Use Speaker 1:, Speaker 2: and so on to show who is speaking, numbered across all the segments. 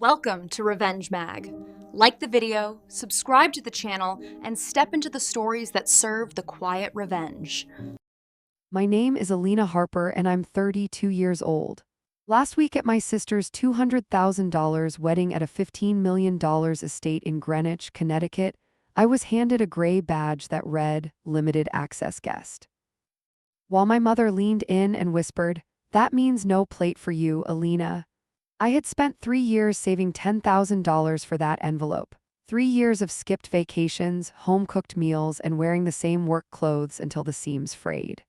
Speaker 1: Welcome to Revenge Mag. Like the video, subscribe to the channel, and step into the stories that serve the quiet revenge.
Speaker 2: My name is Alina Harper and I'm 32 years old. Last week at my sister's $200,000 wedding at a $15 million estate in Greenwich, Connecticut, I was handed a gray badge that read, "Limited Access Guest." While my mother leaned in and whispered, "That means no plate for you, Alina." I had spent 3 years saving $10,000 for that envelope. 3 years of skipped vacations, home-cooked meals, and wearing the same work clothes until the seams frayed.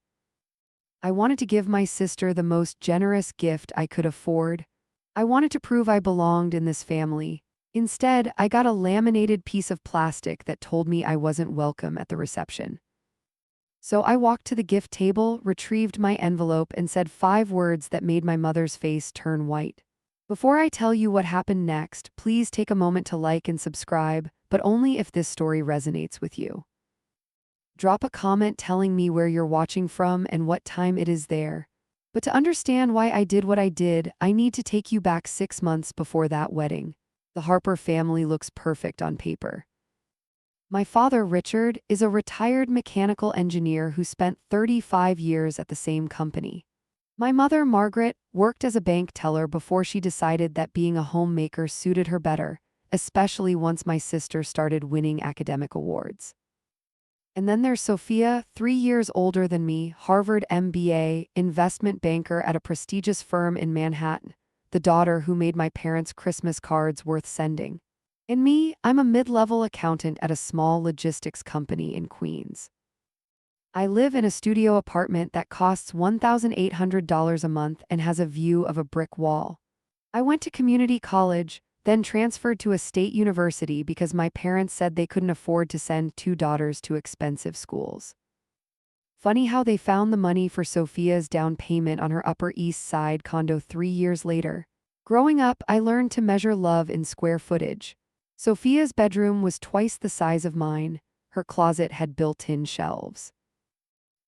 Speaker 2: I wanted to give my sister the most generous gift I could afford. I wanted to prove I belonged in this family. Instead, I got a laminated piece of plastic that told me I wasn't welcome at the reception. So I walked to the gift table, retrieved my envelope, and said 5 words that made my mother's face turn white. Before I tell you what happened next, please take a moment to like and subscribe, but only if this story resonates with you. Drop a comment telling me where you're watching from and what time it is there. But to understand why I did what I did, I need to take you back 6 months before that wedding. The Harper family looks perfect on paper. My father, Richard, is a retired mechanical engineer who spent 35 years at the same company. My mother, Margaret, worked as a bank teller before she decided that being a homemaker suited her better, especially once my sister started winning academic awards. And then there's Sophia, 3 years older than me, Harvard MBA, investment banker at a prestigious firm in Manhattan, the daughter who made my parents' Christmas cards worth sending. And me, I'm a mid-level accountant at a small logistics company in Queens. I live in a studio apartment that costs $1,800 a month and has a view of a brick wall. I went to community college, then transferred to a state university because my parents said they couldn't afford to send 2 daughters to expensive schools. Funny how they found the money for Sophia's down payment on her Upper East Side condo 3 years later. Growing up, I learned to measure love in square footage. Sophia's bedroom was twice the size of mine. Her closet had built-in shelves.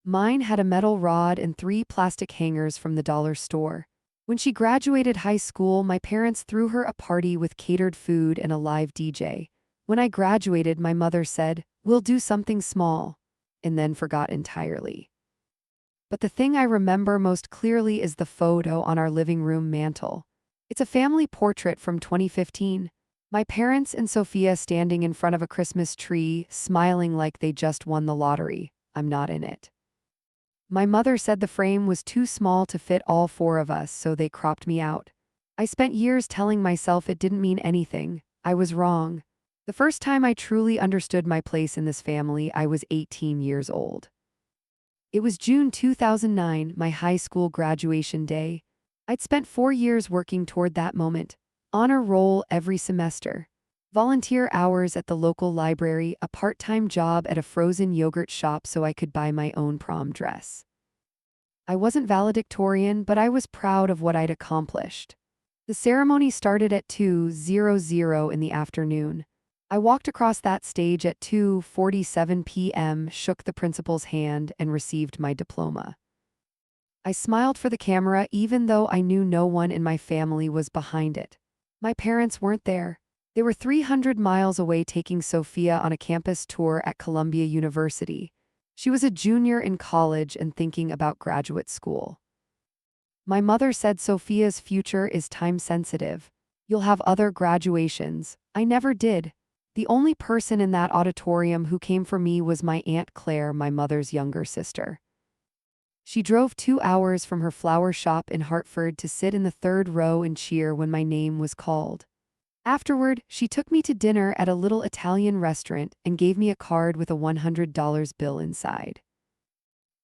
Speaker 2: Mine had a metal rod and 3 plastic hangers from the dollar store. When she graduated high school, my parents threw her a party with catered food and a live DJ. When I graduated, my mother said, "We'll do something small," and then forgot entirely. But the thing I remember most clearly is the photo on our living room mantel. It's a family portrait from 2015. My parents and Sophia standing in front of a Christmas tree, smiling like they just won the lottery. I'm not in it. My mother said the frame was too small to fit all 4 of us, so they cropped me out. I spent years telling myself it didn't mean anything. I was wrong. The first time I truly understood my place in this family, I was 18 years old. It was June 2009, my high school graduation day. I'd spent 4 years working toward that moment. Honor roll every semester. Volunteer hours at the local library, a part-time job at a frozen yogurt shop so I could buy my own prom dress. I wasn't valedictorian, but I was proud of what I'd accomplished. The ceremony started at 2:00 in the afternoon. I walked across that stage at 2:47 p.m., shook the principal's hand, and received my diploma. I smiled for the camera even though I knew no one in my family was behind it. My parents weren't there. They were 300 miles away taking Sophia on a campus tour at Columbia University. She was a junior in college and thinking about graduate school. My mother said Sophia's future is time-sensitive. You'll have other graduations. I never did. The only person in that auditorium who came for me was my Aunt Claire, my mother's younger sister. She drove 2 hours from her flower shop in Hartford to sit in the 3rd row and cheer when my name was called. Afterward, she took me to dinner at a little Italian restaurant and gave me a card with a $100 bill inside.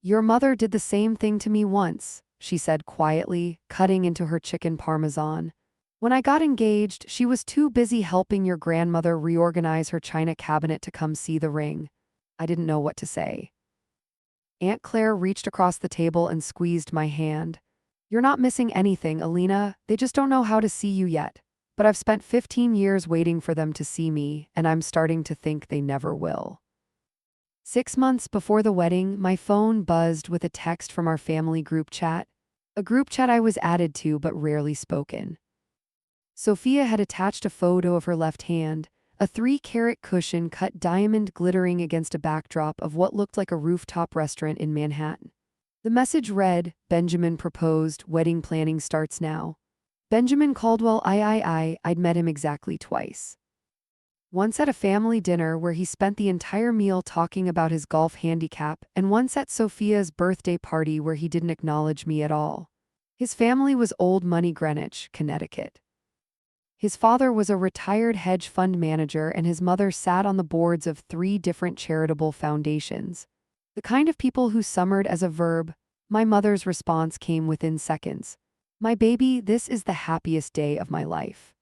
Speaker 2: "Your mother did the same thing to me once," she said quietly, cutting into her chicken parmesan. "When I got engaged, she was too busy helping your grandmother reorganize her china cabinet to come see the ring." I didn't know what to say. Aunt Claire reached across the table and squeezed my hand. "You're not missing anything, Alina. They just don't know how to see you yet. But I've spent 15 years waiting for them to see me, and I'm starting to think they never will." 6 months before the wedding, my phone buzzed with a text from our family group chat, a group chat I was added to but rarely spoken. Sophia had attached a photo of her left hand, a 3-carat cushion cut diamond glittering against a backdrop of what looked like a rooftop restaurant in Manhattan. The message read, "Benjamin proposed, wedding planning starts now." Benjamin Caldwell, I'd met him exactly twice. Once at a family dinner where he spent the entire meal talking about his golf handicap, and once at Sophia's birthday party where he didn't acknowledge me at all. His family was old money Greenwich, Connecticut. His father was a retired hedge fund manager and his mother sat on the boards of 3 different charitable foundations. The kind of people who summered as a verb. My mother's response came within seconds. "My baby, this is the happiest day of my life."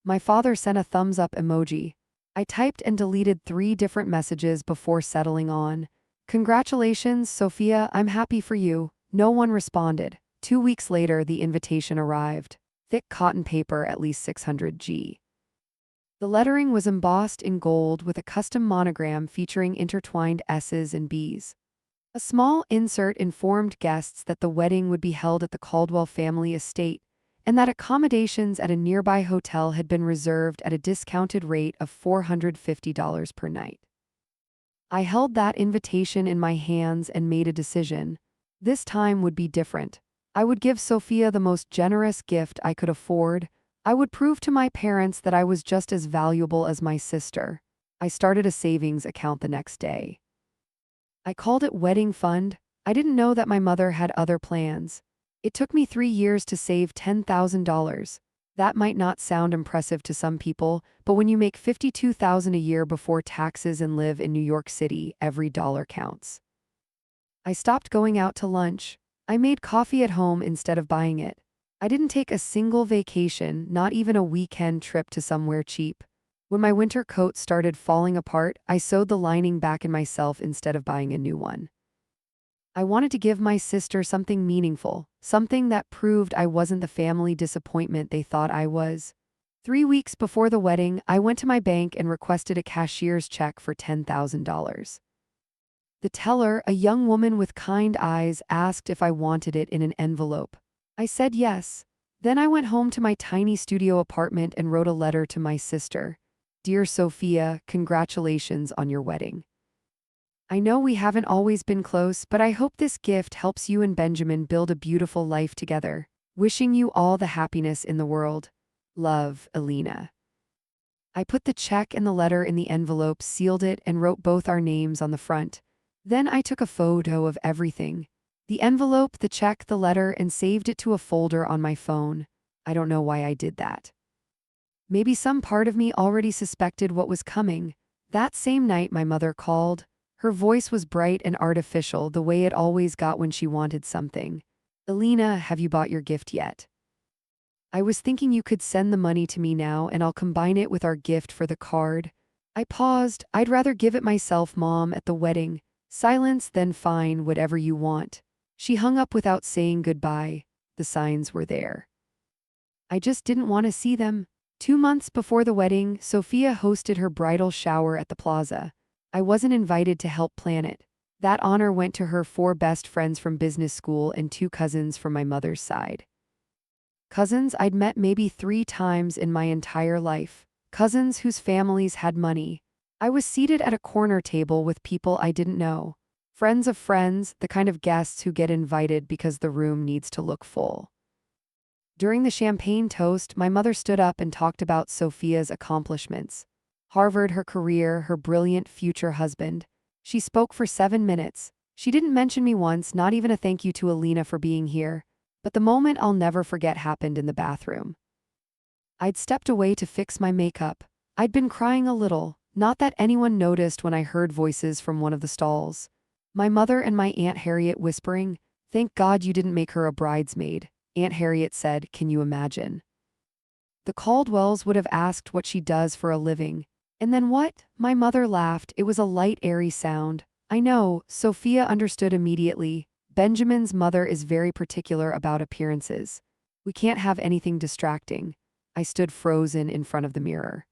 Speaker 2: My father sent a thumbs up emoji. I typed and deleted 3 different messages before settling on, "Congratulations, Sophia, I'm happy for you." No one responded. 2 weeks later, the invitation arrived. Thick cotton paper, at least 600 g. The lettering was embossed in gold with a custom monogram featuring intertwined S's and B's. A small insert informed guests that the wedding would be held at the Caldwell family estate, and that accommodations at a nearby hotel had been reserved at a discounted rate of $450 per night. I held that invitation in my hands and made a decision. This time would be different. I would give Sophia the most generous gift I could afford. I would prove to my parents that I was just as valuable as my sister. I started a savings account the next day. I called it Wedding Fund. I didn't know that my mother had other plans. It took me 3 years to save $10,000. That might not sound impressive to some people, but when you make $52,000 a year before taxes and live in New York City, every dollar counts. I stopped going out to lunch. I made coffee at home instead of buying it. I didn't take a single vacation, not even a weekend trip to somewhere cheap. When my winter coat started falling apart, I sewed the lining back in myself instead of buying a new one. I wanted to give my sister something meaningful, something that proved I wasn't the family disappointment they thought I was. 3 weeks before the wedding, I went to my bank and requested a cashier's check for $10,000. The teller, a young woman with kind eyes, asked if I wanted it in an envelope. I said yes. Then I went home to my tiny studio apartment and wrote a letter to my sister. "Dear Sophia, congratulations on your wedding. I know we haven't always been close, but I hope this gift helps you and Benjamin build a beautiful life together. Wishing you all the happiness in the world. Love, Alina." I put the check and the letter in the envelope, sealed it, and wrote both our names on the front. Then I took a photo of everything. The envelope, the check, the letter, and saved it to a folder on my phone. I don't know why I did that. Maybe some part of me already suspected what was coming. That same night my mother called. Her voice was bright and artificial, the way it always got when she wanted something. "Alina, have you bought your gift yet? I was thinking you could send the money to me now and I'll combine it with our gift for the card." I paused. "I'd rather give it myself, Mom, at the wedding." Silence, then fine, whatever you want. She hung up without saying goodbye. The signs were there. I just didn't want to see them. 2 months before the wedding, Sophia hosted her bridal shower at the plaza. I wasn't invited to help plan it. That honor went to her 4 best friends from business school and 2 cousins from my mother's side. Cousins I'd met maybe 3 times in my entire life. Cousins whose families had money. I was seated at a corner table with people I didn't know. Friends of friends, the kind of guests who get invited because the room needs to look full. During the champagne toast, my mother stood up and talked about Sophia's accomplishments. Harvard, her career, her brilliant future husband. She spoke for 7 minutes. She didn't mention me once, not even a thank you to Alina for being here. But the moment I'll never forget happened in the bathroom. I'd stepped away to fix my makeup. I'd been crying a little, not that anyone noticed when I heard voices from one of the stalls. My mother and my Aunt Harriet whispering, "Thank God you didn't make her a bridesmaid." Aunt Harriet said, "Can you imagine? The Caldwells would have asked what she does for a living." And then what? My mother laughed. It was a light, airy sound. I know, Sophia understood immediately. Benjamin's mother is very particular about appearances. We can't have anything distracting. I stood frozen in front of the mirror.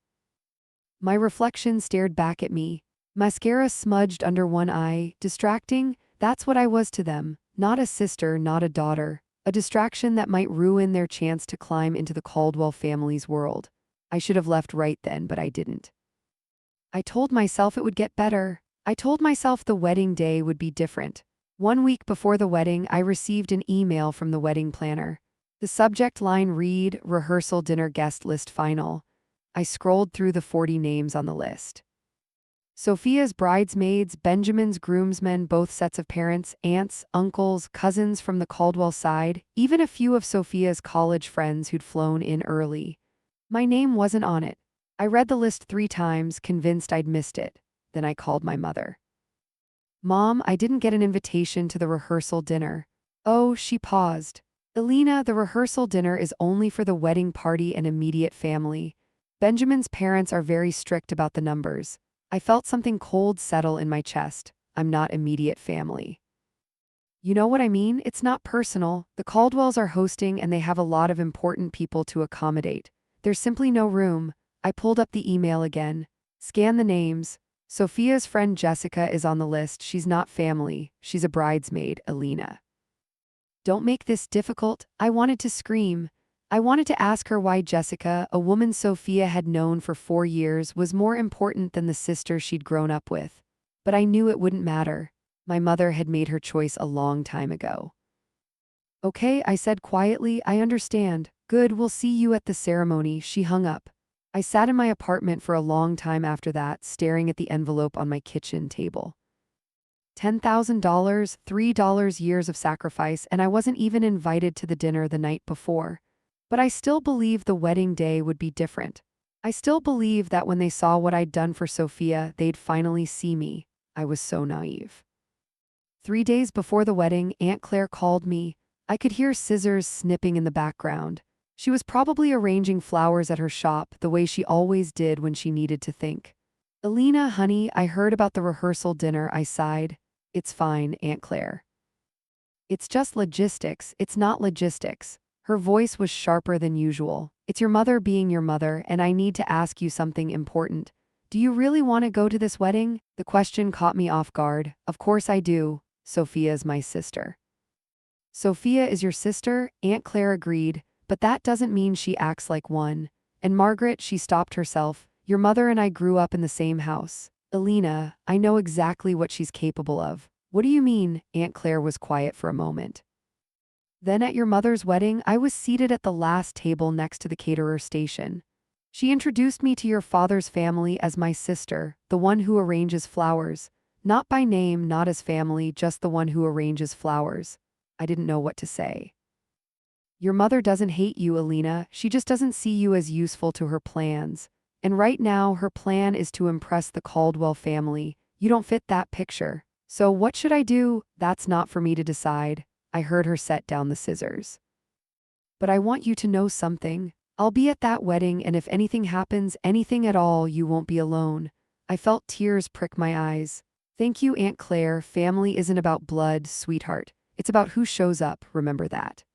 Speaker 2: My reflection stared back at me. Mascara smudged under one eye. Distracting? That's what I was to them. Not a sister, not a daughter. a distraction that might ruin their chance to climb into the Caldwell family's world. I should have left right then, but I didn't. I told myself it would get better. I told myself the wedding day would be different. 1 week before the wedding, I received an email from the wedding planner. The subject line read, "Rehearsal dinner guest list final." I scrolled through the 40 names on the list. Sophia's bridesmaids, Benjamin's groomsmen, both sets of parents, aunts, uncles, cousins from the Caldwell side, even a few of Sophia's college friends who'd flown in early. My name wasn't on it. I read the list 3 times, convinced I'd missed it. Then I called my mother. "Mom, I didn't get an invitation to the rehearsal dinner." "Oh," she paused. "Alina, the rehearsal dinner is only for the wedding party and immediate family. Benjamin's parents are very strict about the numbers." I felt something cold settle in my chest. I'm not immediate family. You know what I mean? It's not personal. The Caldwells are hosting and they have a lot of important people to accommodate. There's simply no room. I pulled up the email again. Scan the names. Sophia's friend Jessica is on the list. She's not family. She's a bridesmaid, Alina. Don't make this difficult. I wanted to scream. I wanted to ask her why Jessica, a woman Sophia had known for 4 years, was more important than the sister she'd grown up with. But I knew it wouldn't matter. My mother had made her choice a long time ago. "Okay," I said quietly, "I understand. Good, we'll see you at the ceremony." She hung up. I sat in my apartment for a long time after that, staring at the envelope on my kitchen table. $10,000, $3 years of sacrifice, and I wasn't even invited to the dinner the night before. But I still believed the wedding day would be different. I still believed that when they saw what I'd done for Sophia, they'd finally see me. I was so naive. 3 days before the wedding, Aunt Claire called me. I could hear scissors snipping in the background. She was probably arranging flowers at her shop the way she always did when she needed to think. "Alina, honey, I heard about the rehearsal dinner," I sighed. "It's fine, Aunt Claire. It's just logistics. It's not logistics." Her voice was sharper than usual. "It's your mother being your mother, and I need to ask you something important. Do you really want to go to this wedding?" The question caught me off guard. "Of course I do. Sophia's my sister." "Sophia is your sister?" Aunt Claire agreed, "but that doesn't mean she acts like one. And Margaret," she stopped herself, "your mother and I grew up in the same house. Alina, I know exactly what she's capable of." "What do you mean?" Aunt Claire was quiet for a moment. "Then at your mother's wedding, I was seated at the last table next to the caterer station. She introduced me to your father's family as my sister, the one who arranges flowers. Not by name, not as family, just the one who arranges flowers." I didn't know what to say. "Your mother doesn't hate you, Alina. She just doesn't see you as useful to her plans. And right now, her plan is to impress the Caldwell family. You don't fit that picture. So what should I do?" "That's not for me to decide." I heard her set down the scissors. "But I want you to know something. I'll be at that wedding, and if anything happens, anything at all, you won't be alone." I felt tears prick my eyes. "Thank you, Aunt Claire. Family isn't about blood, sweetheart. It's about who shows up, remember that."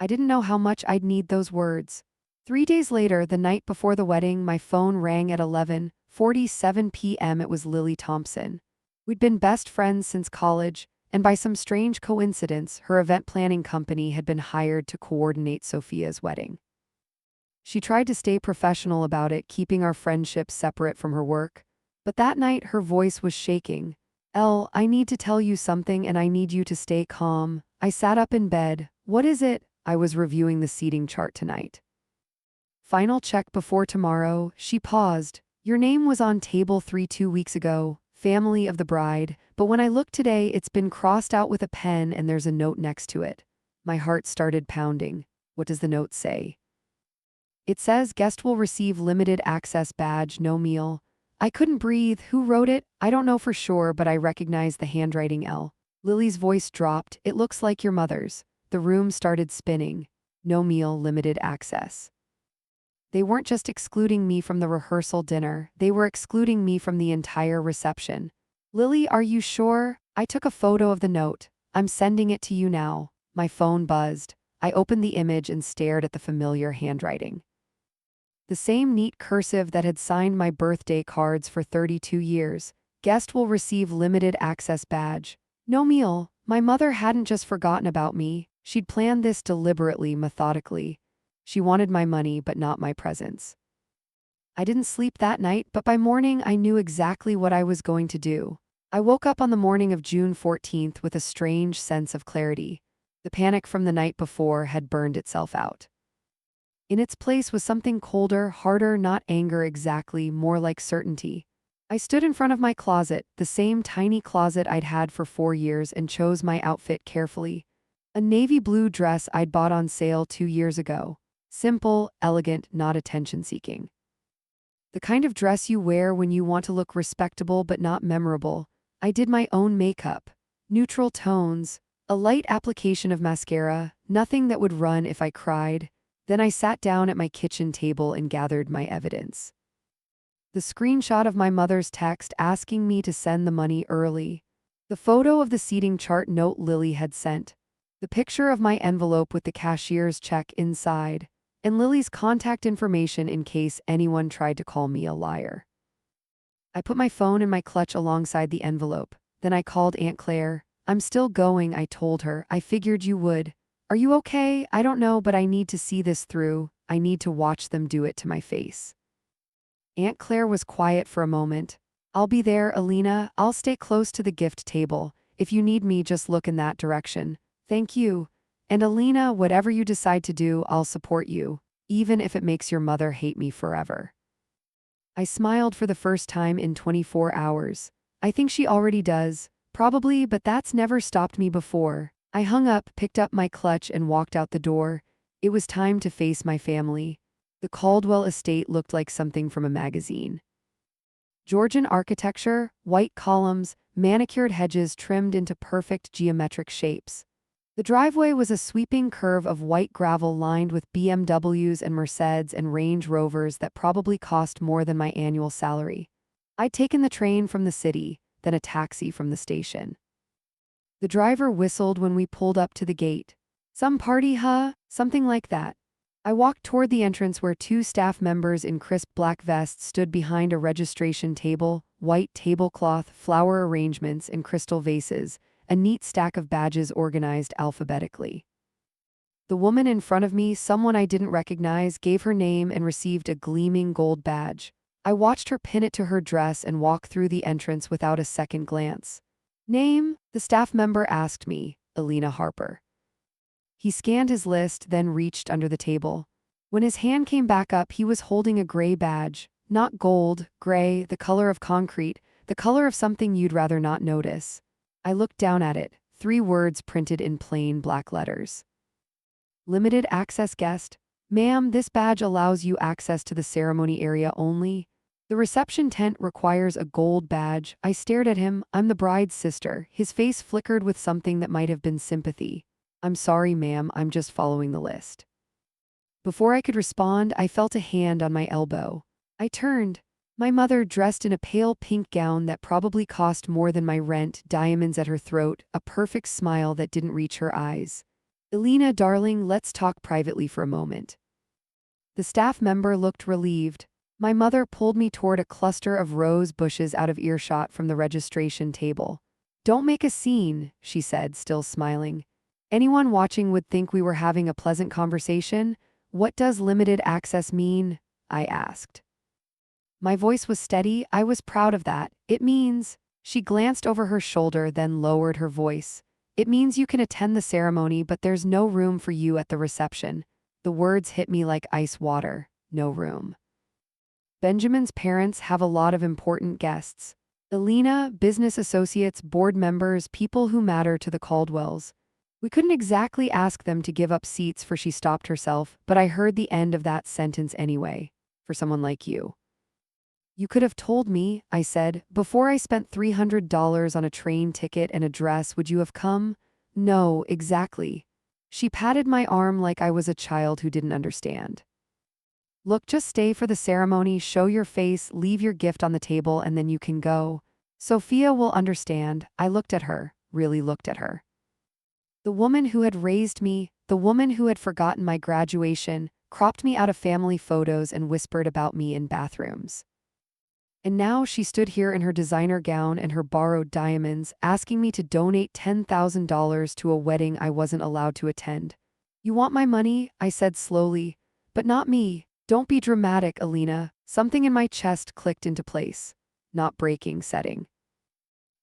Speaker 2: I didn't know how much I'd need those words. 3 days later, the night before the wedding, my phone rang at 11:47 p.m. It was Lily Thompson. We'd been best friends since college, and by some strange coincidence, her event planning company had been hired to coordinate Sophia's wedding. She tried to stay professional about it, keeping our friendship separate from her work. But that night, her voice was shaking. "Elle, I need to tell you something and I need you to stay calm." I sat up in bed. "What is it?" I was reviewing the seating chart tonight. "Final check before tomorrow." She paused. "Your name was on table 3 2 weeks ago. Family of the bride, but when I look today, it's been crossed out with a pen and there's a note next to it." My heart started pounding. What does the note say? It says, "Guest will receive limited access badge, no meal." I couldn't breathe. Who wrote it? I don't know for sure, but I recognized the handwriting. L. Lily's voice dropped. "It looks like your mother's." The room started spinning. No meal, limited access. They weren't just excluding me from the rehearsal dinner, they were excluding me from the entire reception. "Lily, are you sure?" I took a photo of the note. "I'm sending it to you now." My phone buzzed. I opened the image and stared at the familiar handwriting. The same neat cursive that had signed my birthday cards for 32 years. "Guest will receive limited access badge. No meal." My mother hadn't just forgotten about me. She'd planned this deliberately, methodically. She wanted my money, but not my presence. I didn't sleep that night, but by morning I knew exactly what I was going to do. I woke up on the morning of June 14th with a strange sense of clarity. The panic from the night before had burned itself out. In its place was something colder, harder, not anger exactly, more like certainty. I stood in front of my closet, the same tiny closet I'd had for 4 years, and chose my outfit carefully. A navy blue dress I'd bought on sale 2 years ago. Simple, elegant, not attention-seeking. The kind of dress you wear when you want to look respectable but not memorable. I did my own makeup. Neutral tones, a light application of mascara, nothing that would run if I cried. Then I sat down at my kitchen table and gathered my evidence. The screenshot of my mother's text asking me to send the money early. The photo of the seating chart note Lily had sent. The picture of my envelope with the cashier's check inside. And Lily's contact information in case anyone tried to call me a liar. I put my phone in my clutch alongside the envelope. Then I called Aunt Claire. "I'm still going," I told her. "I figured you would. Are you okay? I don't know, but I need to see this through. I need to watch them do it to my face." Aunt Claire was quiet for a moment. "I'll be there, Alina. I'll stay close to the gift table. If you need me, just look in that direction. Thank you. And Alina, whatever you decide to do, I'll support you, even if it makes your mother hate me forever." I smiled for the first time in 24 hours. I think she already does, probably, but that's never stopped me before. I hung up, picked up my clutch, and walked out the door. It was time to face my family. The Caldwell estate looked like something from a magazine. Georgian architecture, white columns, manicured hedges trimmed into perfect geometric shapes. The driveway was a sweeping curve of white gravel lined with BMWs and Mercedes and Range Rovers that probably cost more than my annual salary. I'd taken the train from the city, then a taxi from the station. The driver whistled when we pulled up to the gate. "Some party, huh?" Something like that. I walked toward the entrance where two staff members in crisp black vests stood behind a registration table, white tablecloth, flower arrangements, and crystal vases, a neat stack of badges organized alphabetically. The woman in front of me, someone I didn't recognize, gave her name and received a gleaming gold badge. I watched her pin it to her dress and walk through the entrance without a second glance. "Name?" the staff member asked me. "Alina Harper." He scanned his list, then reached under the table. When his hand came back up, he was holding a gray badge. Not gold, gray, the color of concrete, the color of something you'd rather not notice. I looked down at it, 3 words printed in plain black letters. "Limited access guest. Ma'am, this badge allows you access to the ceremony area only. The reception tent requires a gold badge." I stared at him. "I'm the bride's sister." His face flickered with something that might have been sympathy. "I'm sorry, ma'am, I'm just following the list." Before I could respond, I felt a hand on my elbow. I turned. My mother, dressed in a pale pink gown that probably cost more than my rent, diamonds at her throat, a perfect smile that didn't reach her eyes. "Alina, darling, let's talk privately for a moment." The staff member looked relieved. My mother pulled me toward a cluster of rose bushes out of earshot from the registration table. "Don't make a scene," she said, still smiling. "Anyone watching would think we were having a pleasant conversation." "What does limited access mean?" I asked. My voice was steady. I was proud of that. "It means..." She glanced over her shoulder, then lowered her voice. "It means you can attend the ceremony, but there's no room for you at the reception." The words hit me like ice water. No room. Benjamin's parents have a lot of important guests. Alina, business associates, board members, people who matter to the Caldwells. We couldn't exactly ask them to give up seats, for she stopped herself, but I heard the end of that sentence anyway. "For someone like you." "You could have told me," I said. "Before I spent $300 on a train ticket and a dress, would you have come?" "No, exactly." She patted my arm like I was a child who didn't understand. "Look, just stay for the ceremony, show your face, leave your gift on the table, and then you can go. Sophia will understand." I looked at her, really looked at her. The woman who had raised me, the woman who had forgotten my graduation, cropped me out of family photos and whispered about me in bathrooms. And now she stood here in her designer gown and her borrowed diamonds, asking me to donate $10,000 to a wedding I wasn't allowed to attend. You want my money? I said slowly. But not me. Don't be dramatic, Alina. Something in my chest clicked into place. Not breaking setting.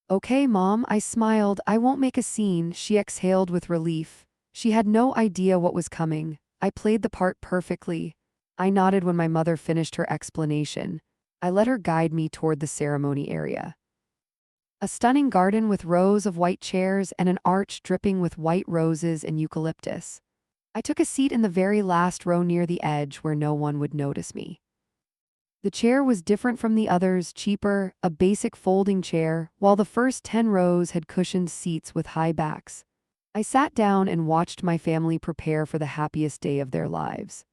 Speaker 2: Okay, Mom, I smiled. I won't make a scene, she exhaled with relief. She had no idea what was coming. I played the part perfectly. I nodded when my mother finished her explanation. I let her guide me toward the ceremony area. A stunning garden with rows of white chairs and an arch dripping with white roses and eucalyptus. I took a seat in the very last row near the edge where no one would notice me. The chair was different from the others, cheaper, a basic folding chair, while the first 10 rows had cushioned seats with high backs. I sat down and watched my family prepare for the happiest day of their lives.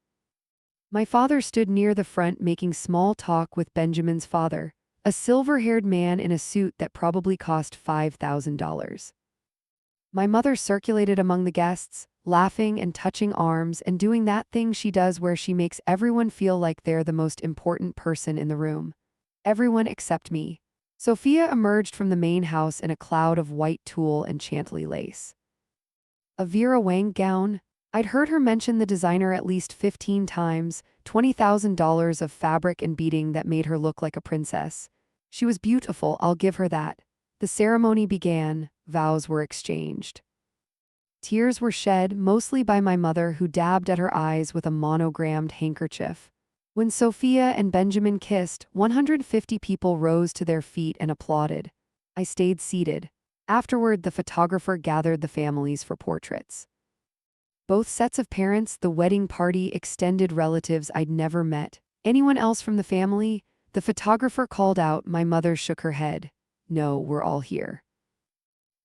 Speaker 2: My father stood near the front making small talk with Benjamin's father, a silver-haired man in a suit that probably cost $5,000. My mother circulated among the guests, laughing and touching arms and doing that thing she does where she makes everyone feel like they're the most important person in the room. Everyone except me. Sophia emerged from the main house in a cloud of white tulle and Chantilly lace. A Vera Wang gown? I'd heard her mention the designer at least 15 times, $20,000 of fabric and beading that made her look like a princess. She was beautiful, I'll give her that. The ceremony began, vows were exchanged. Tears were shed, mostly by my mother, who dabbed at her eyes with a monogrammed handkerchief. When Sophia and Benjamin kissed, 150 people rose to their feet and applauded. I stayed seated. Afterward, the photographer gathered the families for portraits. Both sets of parents, the wedding party, extended relatives I'd never met. Anyone else from the family? The photographer called out. My mother shook her head. No, we're all here.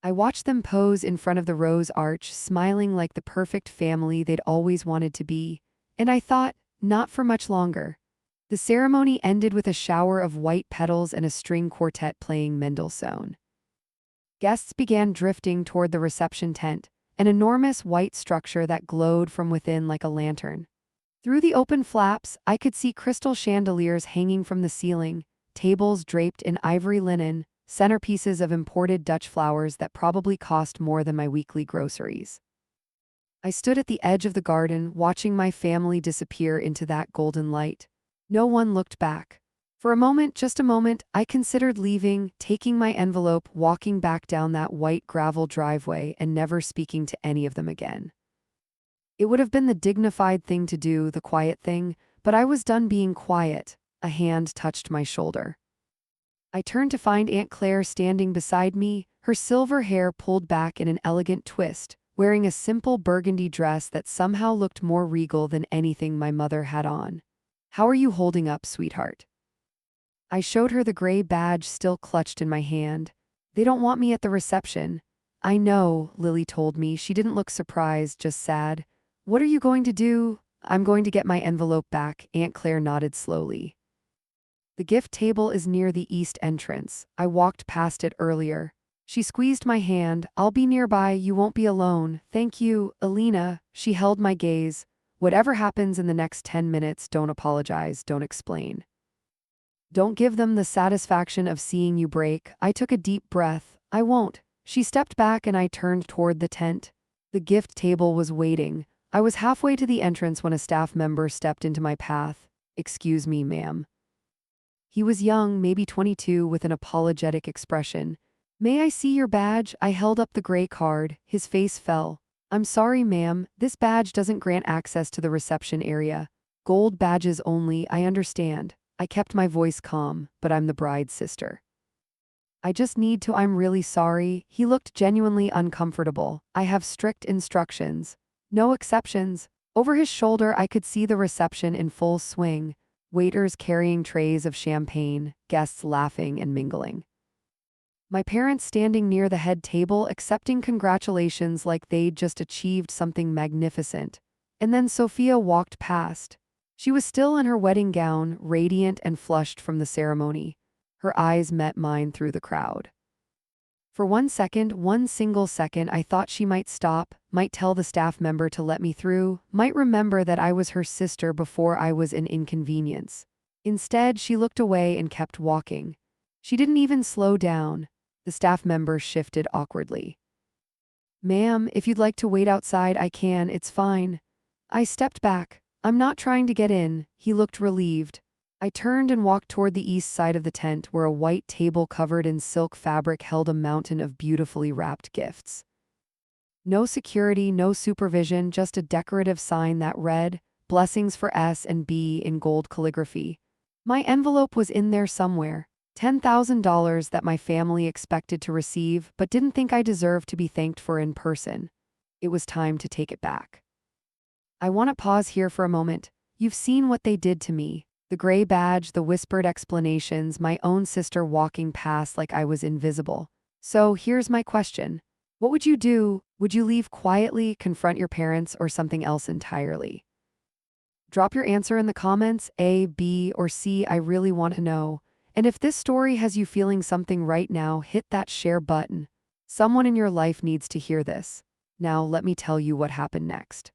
Speaker 2: I watched them pose in front of the rose arch, smiling like the perfect family they'd always wanted to be, and I thought, not for much longer. The ceremony ended with a shower of white petals and a string quartet playing Mendelssohn. Guests began drifting toward the reception tent, an enormous white structure that glowed from within like a lantern. Through the open flaps, I could see crystal chandeliers hanging from the ceiling, tables draped in ivory linen, centerpieces of imported Dutch flowers that probably cost more than my weekly groceries. I stood at the edge of the garden, watching my family disappear into that golden light. No one looked back. For a moment, just a moment, I considered leaving, taking my envelope, walking back down that white gravel driveway, and never speaking to any of them again. It would have been the dignified thing to do, the quiet thing, but I was done being quiet. A hand touched my shoulder. I turned to find Aunt Claire standing beside me, her silver hair pulled back in an elegant twist, wearing a simple burgundy dress that somehow looked more regal than anything my mother had on. How are you holding up, sweetheart? I showed her the gray badge still clutched in my hand. They don't want me at the reception. I know, Lily told me. She didn't look surprised, just sad. What are you going to do? I'm going to get my envelope back, Aunt Claire nodded slowly. The gift table is near the east entrance. I walked past it earlier. She squeezed my hand. I'll be nearby, you won't be alone. Thank you, Alina. She held my gaze. Whatever happens in the next 10 minutes, don't apologize, don't explain. Don't give them the satisfaction of seeing you break. I took a deep breath. I won't. She stepped back and I turned toward the tent. The gift table was waiting. I was halfway to the entrance when a staff member stepped into my path. Excuse me, ma'am. He was young, maybe 22, with an apologetic expression. May I see your badge? I held up the gray card. His face fell. I'm sorry, ma'am. This badge doesn't grant access to the reception area. Gold badges only, I understand. I kept my voice calm, but I'm the bride's sister. I just need to. I'm really sorry. He looked genuinely uncomfortable. I have strict instructions. No exceptions. Over his shoulder, I could see the reception in full swing. Waiters carrying trays of champagne, guests laughing and mingling. My parents standing near the head table accepting congratulations like they'd just achieved something magnificent. And then Sophia walked past. She was still in her wedding gown, radiant and flushed from the ceremony. Her eyes met mine through the crowd. For one single second, I thought she might stop, might tell the staff member to let me through, might remember that I was her sister before I was an inconvenience. Instead, she looked away and kept walking. She didn't even slow down. The staff member shifted awkwardly. "Ma'am, if you'd like to wait outside, I can, it's fine." I stepped back. "I'm not trying to get in." He looked relieved. I turned and walked toward the east side of the tent where a white table covered in silk fabric held a mountain of beautifully wrapped gifts. No security, no supervision, just a decorative sign that read, "Blessings for S and B" in gold calligraphy. My envelope was in there somewhere. $10,000 that my family expected to receive but didn't think I deserved to be thanked for in person. It was time to take it back. I want to pause here for a moment. You've seen what they did to me. The gray badge, the whispered explanations, my own sister walking past like I was invisible. So here's my question. What would you do? Would you leave quietly, confront your parents, or something else entirely? Drop your answer in the comments, A, B, or C. I really want to know. And if this story has you feeling something right now, hit that share button. Someone in your life needs to hear this. Now let me tell you what happened next.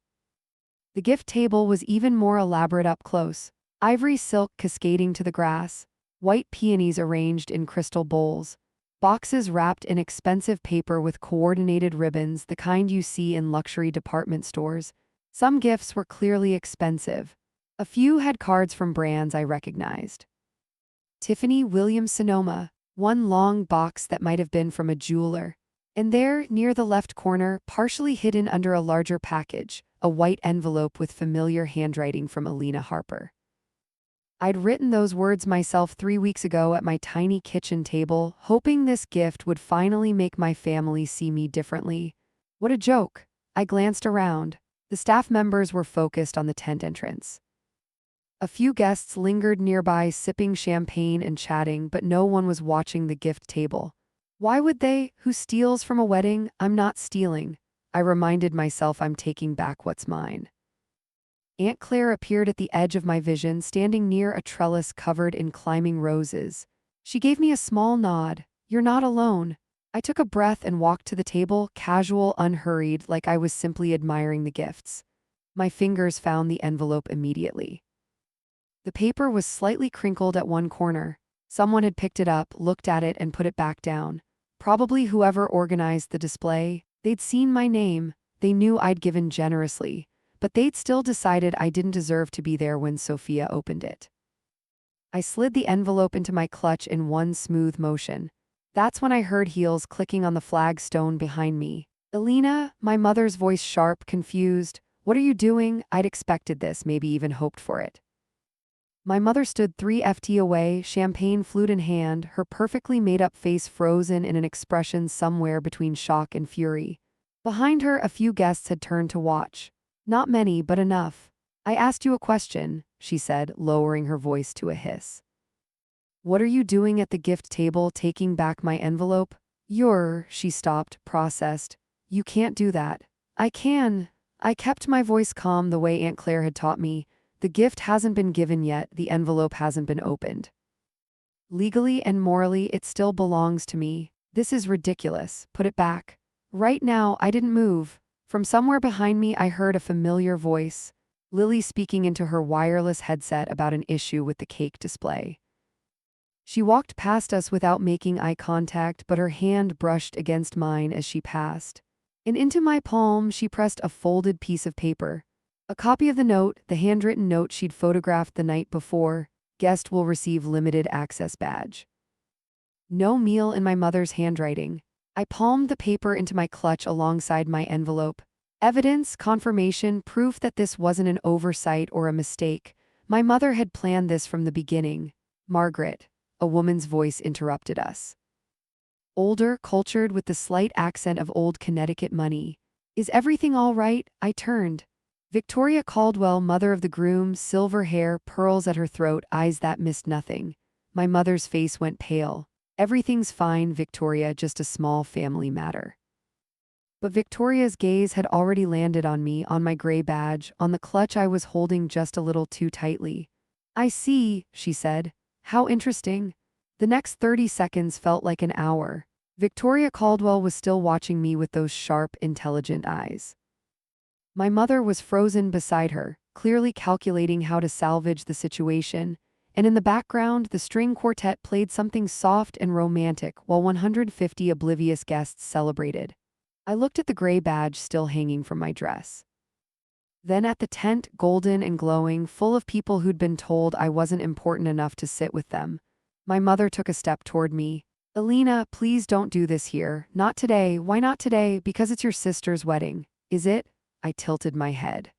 Speaker 2: The gift table was even more elaborate up close. Ivory silk cascading to the grass, white peonies arranged in crystal bowls, boxes wrapped in expensive paper with coordinated ribbons, the kind you see in luxury department stores. Some gifts were clearly expensive. A few had cards from brands I recognized. Tiffany Williams Sonoma, one long box that might have been from a jeweler. And there, near the left corner, partially hidden under a larger package, a white envelope with familiar handwriting from Alina Harper. I'd written those words myself 3 weeks ago at my tiny kitchen table, hoping this gift would finally make my family see me differently. What a joke. I glanced around. The staff members were focused on the tent entrance. A few guests lingered nearby, sipping champagne and chatting, but no one was watching the gift table. Why would they? Who steals from a wedding? I'm not stealing. I reminded myself I'm taking back what's mine. Aunt Claire appeared at the edge of my vision, standing near a trellis covered in climbing roses. She gave me a small nod. "You're not alone." I took a breath and walked to the table, casual, unhurried, like I was simply admiring the gifts. My fingers found the envelope immediately. The paper was slightly crinkled at one corner. Someone had picked it up, looked at it, and put it back down. Probably whoever organized the display. They'd seen my name. They knew I'd given generously. But they'd still decided I didn't deserve to be there when Sophia opened it. I slid the envelope into my clutch in one smooth motion. That's when I heard heels clicking on the flagstone behind me. "Alina," my mother's voice sharp, confused. "What are you doing?" I'd expected this, maybe even hoped for it. My mother stood 3 feet away, champagne flute in hand, her perfectly made-up face frozen in an expression somewhere between shock and fury. Behind her, a few guests had turned to watch. Not many, but enough. "I asked you a question," she said, lowering her voice to a hiss. "What are you doing at the gift table, taking back my envelope?" She stopped, processed. "You can't do that." "I can." I kept my voice calm the way Aunt Claire had taught me. "The gift hasn't been given yet, the envelope hasn't been opened. Legally and morally, it still belongs to me. This is ridiculous. Put it back." Right now, I didn't move. From somewhere behind me, I heard a familiar voice, Lily speaking into her wireless headset about an issue with the cake display. She walked past us without making eye contact, but her hand brushed against mine as she passed. And into my palm, she pressed a folded piece of paper. A copy of the note, the handwritten note she'd photographed the night before. "Guest will receive limited access badge." No meal in my mother's handwriting. I palmed the paper into my clutch alongside my envelope. Evidence, confirmation, proof that this wasn't an oversight or a mistake. My mother had planned this from the beginning. "Margaret," a woman's voice interrupted us. Older, cultured, with the slight accent of old Connecticut money. "Is everything all right?" I turned. Victoria Caldwell, mother of the groom, silver hair, pearls at her throat, eyes that missed nothing. My mother's face went pale. "Everything's fine, Victoria, just a small family matter." But Victoria's gaze had already landed on me, on my gray badge, on the clutch I was holding just a little too tightly. "I see," she said. "How interesting." The next 30 seconds felt like an hour. Victoria Caldwell was still watching me with those sharp, intelligent eyes. My mother was frozen beside her, clearly calculating how to salvage the situation. and in the background, the string quartet played something soft and romantic while 150 oblivious guests celebrated. I looked at the gray badge still hanging from my dress. Then at the tent, golden and glowing, full of people who'd been told I wasn't important enough to sit with them. My mother took a step toward me. "Alina, please don't do this here. Not today. Why not today? Because it's your sister's wedding. Is it?" I tilted my head.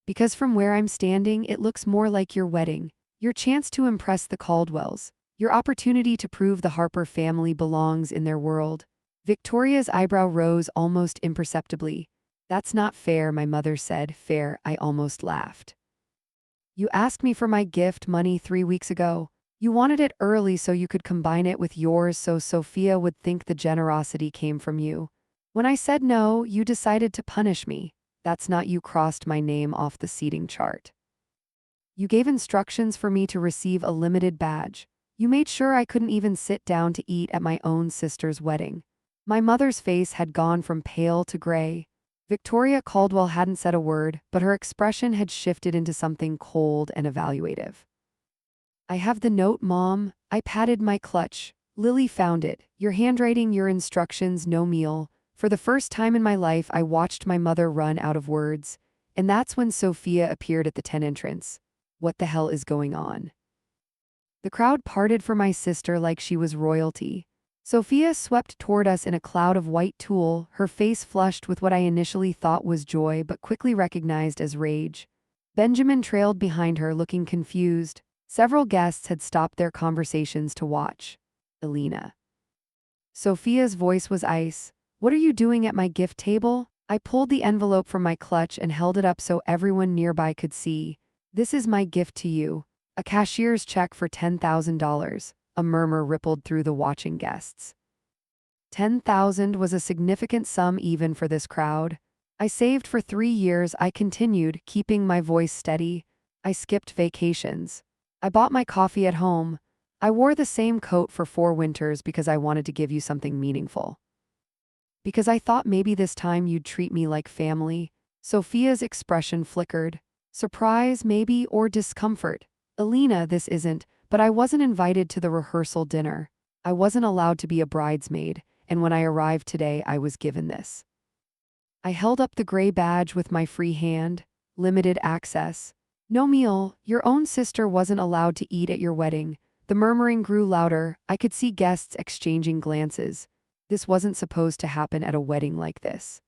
Speaker 2: "Because from where I'm standing, it looks more like your wedding. Your chance to impress the Caldwells. Your opportunity to prove the Harper family belongs in their world." Victoria's eyebrow rose almost imperceptibly. "That's not fair," my mother said. "Fair," I almost laughed. "You asked me for my gift money 3 weeks ago. You wanted it early so you could combine it with yours so Sophia would think the generosity came from you. When I said no, you decided to punish me. That's not you crossed my name off the seating chart. You gave instructions for me to receive a limited badge. You made sure I couldn't even sit down to eat at my own sister's wedding." My mother's face had gone from pale to gray. Victoria Caldwell hadn't said a word, but her expression had shifted into something cold and evaluative. "I have the note, Mom." I patted my clutch. "Lily found it. Your handwriting, your instructions, no meal." For the first time in my life, I watched my mother run out of words. And that's when Sophia appeared at the tent entrance. What the hell is going on? The crowd parted for my sister like she was royalty. Sophia swept toward us in a cloud of white tulle, her face flushed with what I initially thought was joy but quickly recognized as rage. Benjamin trailed behind her, looking confused. Several guests had stopped their conversations to watch. "Alina." Sophia's voice was ice. "What are you doing at my gift table?" I pulled the envelope from my clutch and held it up so everyone nearby could see. "This is my gift to you. A cashier's check for $10,000. A murmur rippled through the watching guests. 10,000 was a significant sum even for this crowd. "I saved for 3 years," I continued, keeping my voice steady. "I skipped vacations. I bought my coffee at home. I wore the same coat for 4 winters because I wanted to give you something meaningful. Because I thought maybe this time you'd treat me like family." Sophia's expression flickered. Surprise, maybe, or discomfort. "Alina, this isn't," but I wasn't invited to the rehearsal dinner. I wasn't allowed to be a bridesmaid, and when I arrived today, I was given this. I held up the gray badge with my free hand. "Limited access. No meal. Your own sister wasn't allowed to eat at your wedding." The murmuring grew louder. I could see guests exchanging glances. This wasn't supposed to happen at a wedding like this.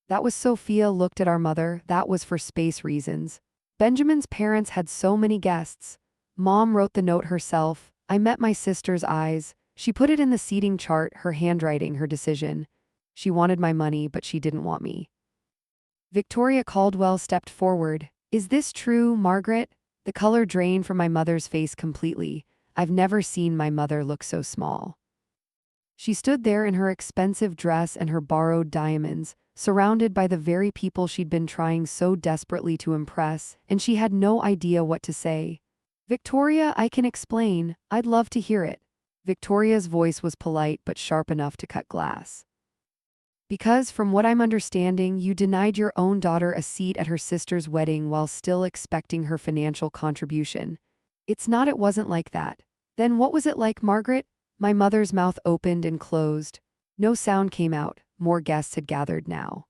Speaker 2: That was Sophia looked at our mother. That was for space reasons. Benjamin's parents had so many guests. Mom wrote the note herself. I met my sister's eyes. She put it in the seating chart, her handwriting, her decision. She wanted my money, but she didn't want me. Victoria Caldwell stepped forward. "Is this true, Margaret?" The color drained from my mother's face completely. I've never seen my mother look so small. She stood there in her expensive dress and her borrowed diamonds, surrounded by the very people she'd been trying so desperately to impress, and she had no idea what to say. "Victoria, I can explain. I'd love to hear it." Victoria's voice was polite but sharp enough to cut glass. "Because, from what I'm understanding, you denied your own daughter a seat at her sister's wedding while still expecting her financial contribution." It's not, it wasn't like that." "Then what was it like, Margaret?" My mother's mouth opened and closed. No sound came out. More guests had gathered now.